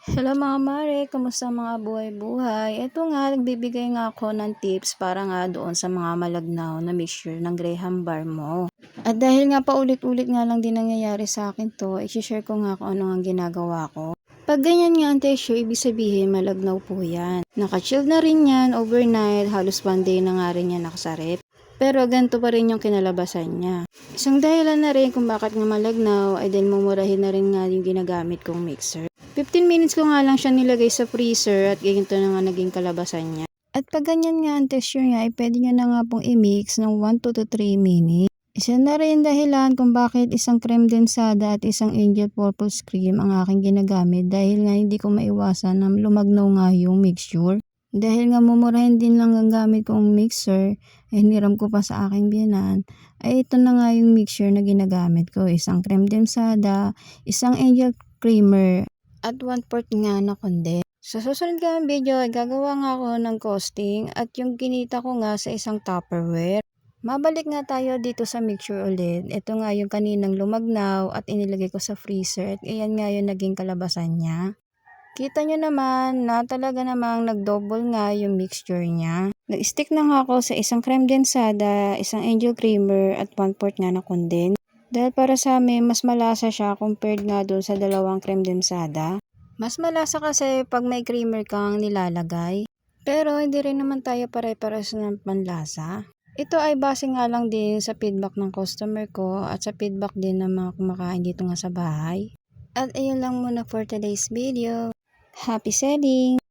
Hello mga mare, kamusta mga buhay-buhay? Ito nga, nagbibigay nga ako ng tips para nga doon sa mga malagnaw na mixture ng Graham bar mo. At dahil nga paulit-ulit nga lang din nangyayari sa akin to, i-share ko nga kung ano ang ginagawa ko. Pag ganyan nga ang texture, ibig sabihin malagnaw po yan. Naka-chill na rin yan overnight, halos one day na nga rin yan nakasarip. Pero ganito pa rin yung kinalabasan niya. Isang dahilan na rin kung bakit nga malagnaw ay dahil mumurahin na rin nga yung ginagamit kong mixer. 15 minutes ko nga lang siya nilagay sa freezer at ganito na nga naging kalabasan niya. At pag ganyan nga ang texture niya ay pwede nyo na nga pong i-mix ng 1 to 3 minutes. Isa na rin dahilan kung bakit isang creme densada at isang angel purpose cream ang aking ginagamit dahil nga hindi ko maiwasan na lumagnaw nga yung mixture. Dahil nga mumurahin din lang ang gamit kong mixer, ay hiniram ko pa sa aking biyanan, ay ito na nga yung mixture na ginagamit ko. Isang creme densada, isang angel creamer, at 1/4 nga na condense. Sa susunod nga video ay gagawa nga ako ng costing at yung kinita ko nga sa isang Tupperware. Mabalik nga tayo dito sa mixture ulit. Ito nga yung kaninang lumagnaw at inilagay ko sa freezer at ayan nga yung naging kalabasan niya. Kita nyo naman na talaga namang nag-double nga yung mixture niya. Nag-stick na nga ako sa isang creme densada, isang angel creamer at 1/4 nga na condense. Dahil para sa amin, mas malasa siya compared nga doon sa dalawang creme densada. Mas malasa kasi pag may creamer kang nilalagay. Pero hindi rin naman tayo pare-pares ng panlasa. Ito ay base nga lang din sa feedback ng customer ko at sa feedback din ng mga kumakain dito nga sa bahay. At ayun lang muna for today's video. Happy selling!